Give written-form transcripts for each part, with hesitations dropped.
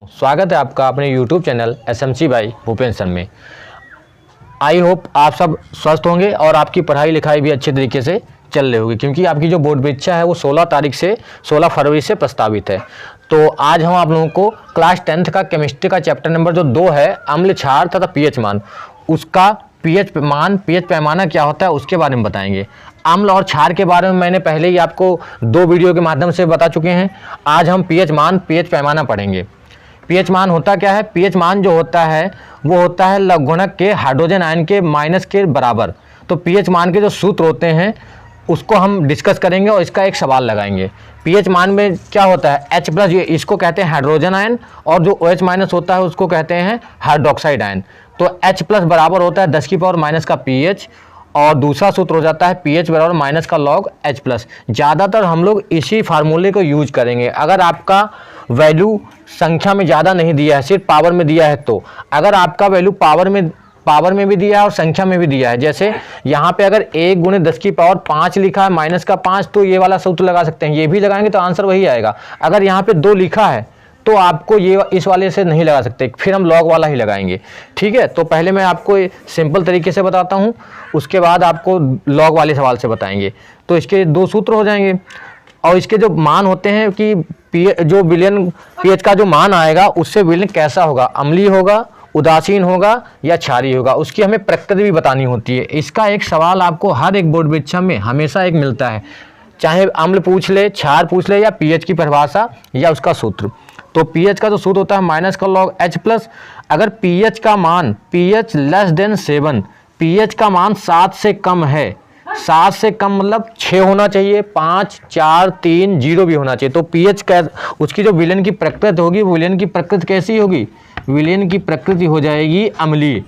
स्वागत है आपका अपने YouTube channel SMC by Bhupendra sir में। आई होप आप सब स्वस्थ होंगे और आपकी पढ़ाई लिखाई भी अच्छे तरीके से चल रही होगी, क्योंकि आपकी जो बोर्ड परीक्षा है वो 16 फरवरी से प्रस्तावित है। तो आज हम आप लोगों को क्लास 10th का केमिस्ट्री का चैप्टर नंबर जो 2 है, अम्ल क्षार तथा पीएच मान, उसका पीएच पैमाना क्या होता है उसके बारे में बताएंगे। अम्ल और क्षार के बारे में मैंने पहले ही आपको 2 वीडियो के माध्यम से बता चुके हैं। आज हम पीएच पैमाना पढ़ेंगे। पीएच मान होता क्या है? पीएच मान जो होता है वो होता है लघुगणक के हाइड्रोजन आयन के माइनस के बराबर। तो पीएच मान के जो सूत्र होते हैं उसको हम डिस्कस करेंगे और इसका एक सवाल लगाएंगे। पीएच मान में क्या होता है? H+, ये इसको कहते हैं हाइड्रोजन आयन, और जो OH- होता है उसको कहते हैं हाइड्रोक्साइड आयन। तो H+ बराबर होता है 10 की पावर माइनस का pH, और दूसरा सूत्र हो जाता है pH बराबर माइनस का log H+। ज़्यादातर हम लोग इसी फार्मूले को यूज करेंगे। अगर आपका वैल्यू संख्या में ज़्यादा नहीं दिया है, सिर्फ पावर में दिया है, तो अगर आपका वैल्यू पावर में भी दिया है और संख्या में भी दिया है, जैसे यहाँ पे अगर 1 × 10 की पावर 5 लिखा है माइनस का 5, तो ये वाला सूत्र लगा सकते हैं। ये भी लगाएंगे तो आंसर वही आएगा। अगर यहाँ पे 2 लिखा है तो आपको ये इस वाले से नहीं लगा सकते, फिर हम लॉग वाला ही लगाएंगे। ठीक है, तो पहले मैं आपको सिंपल तरीके से बताता हूँ, उसके बाद आपको लॉग वाले सवाल से बताएंगे। तो इसके 2 सूत्र हो जाएंगे, और इसके जो मान होते हैं कि जो विलयन पीएच का जो मान आएगा उससे विलयन कैसा होगा, अम्लीय होगा, उदासीन होगा या क्षारीय होगा, उसकी हमें प्रकृति भी बतानी होती है। इसका एक सवाल आपको हर एक बोर्ड परीक्षा में हमेशा एक मिलता है, चाहे अम्ल पूछ ले, क्षार पूछ ले, या पीएच की परिभाषा या उसका सूत्र। तो पीएच का जो सूत्र होता है माइनस का log H+। अगर पीएच का मान pH <7, पीएच का मान 7 से कम है, 7 से कम मतलब 6 होना चाहिए, 5, 4, 3, 0 भी होना चाहिए। तो पीएच का उसकी जो विलयन की प्रकृति होगी, विलयन की प्रकृति कैसी होगी? विलयन की प्रकृति हो जाएगी अम्लीय।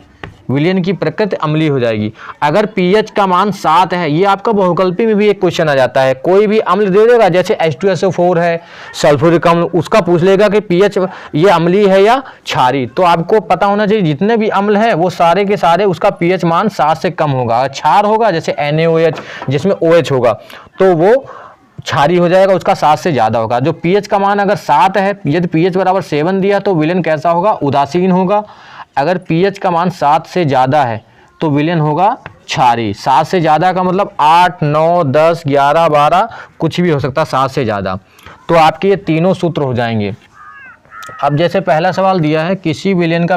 विलयन की प्रकृति अम्लीय हो जाएगी। अगर पीएच का मान 7 है, ये आपका बहुकल्पी में भी एक क्वेश्चन आ जाता है, कोई भी अम्ल दे देगा, जैसे H2SO4 है, सल्फ्यूरिक अम्ल, उसका पूछ लेगा कि पीएच ये अम्लीय है या क्षारीय। तो आपको पता होना चाहिए जितने भी अम्ल हैं वो सारे के सारे उसका पीएच मान 7 से कम होगा। क्षार होगा जैसे NaOH, जिसमें OH होगा, तो वो क्षारीय हो जाएगा, उसका 7 से ज़्यादा होगा। जो पीएच का मान अगर 7 है, यदि pH बराबर 7 दिया तो विलयन कैसा होगा? उदासीन होगा। अगर pH का मान 7 से ज़्यादा है तो विलयन होगा क्षारीय। 7 से ज़्यादा का मतलब 8, 9, 10, 11, 12 कुछ भी हो सकता है 7 से ज़्यादा। तो आपके ये तीनों सूत्र हो जाएंगे। अब जैसे पहला सवाल दिया है, किसी विलयन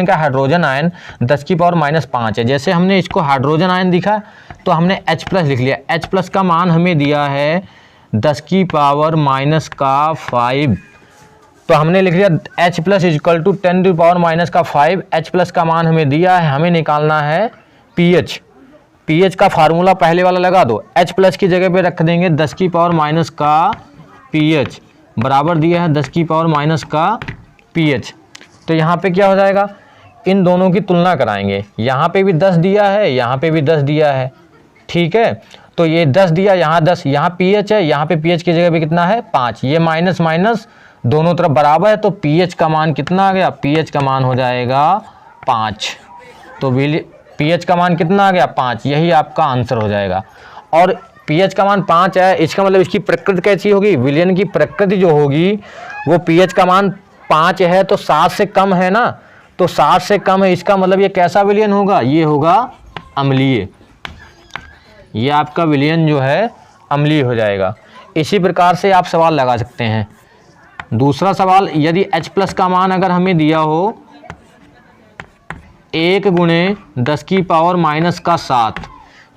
का हाइड्रोजन आयन 10 की पावर माइनस 5 है। जैसे हमने इसको हाइड्रोजन आयन दिखा तो हमने H+ लिख लिया। H+ का मान हमें दिया है 10 की पावर माइनस का 5, तो हमने लिख लिया H+ = 10 टू पावर माइनस का 5। H+ का मान हमें दिया है, हमें निकालना है pH का फार्मूला पहले वाला लगा दो। H+ की जगह पे रख देंगे 10 की पावर माइनस का pH, बराबर दिया है 10 की पावर माइनस का pH। तो यहाँ पे क्या हो जाएगा? इन दोनों की तुलना कराएंगे। यहाँ पे भी 10 दिया है, यहाँ पे भी 10 दिया है। ठीक है, तो ये 10 दिया, यहाँ 10, यहाँ pH है, यहाँ पे pH की जगह पे कितना है? 5। ये माइनस माइनस दोनों तरफ बराबर है, तो pH का मान कितना आ गया? pH का मान हो जाएगा 5। तो pH का मान कितना आ गया? 5। यही आपका आंसर हो जाएगा। और pH का मान 5 है, इसका मतलब इसकी प्रकृति कैसी होगी? विलयन की प्रकृति जो होगी वो pH का मान 5 है तो 7 से कम है ना, तो 7 से कम है, इसका मतलब ये कैसा विलयन होगा? ये होगा अम्लीय। ये आपका विलयन जो है अम्लीय हो जाएगा। इसी प्रकार से आप सवाल लगा सकते हैं। दूसरा सवाल, यदि H+ का मान अगर हमें दिया हो 1 × 10 की पावर माइनस का 7,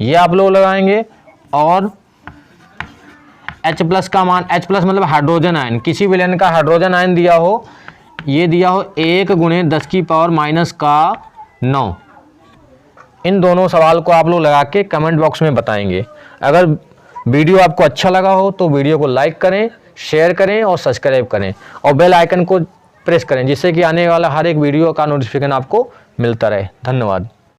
ये आप लोग लगाएंगे। और H+ का मान, H+ मतलब हाइड्रोजन आयन, किसी विलयन का हाइड्रोजन आयन दिया हो, ये दिया हो 1 × 10 की पावर माइनस का 9। इन दोनों सवाल को आप लोग लगा के कमेंट बॉक्स में बताएंगे। अगर वीडियो आपको अच्छा लगा हो तो वीडियो को लाइक करें, शेयर करें और सब्सक्राइब करें, और बेल आइकन को प्रेस करें, जिससे कि आने वाला हर एक वीडियो का नोटिफिकेशन आपको मिलता रहे। धन्यवाद।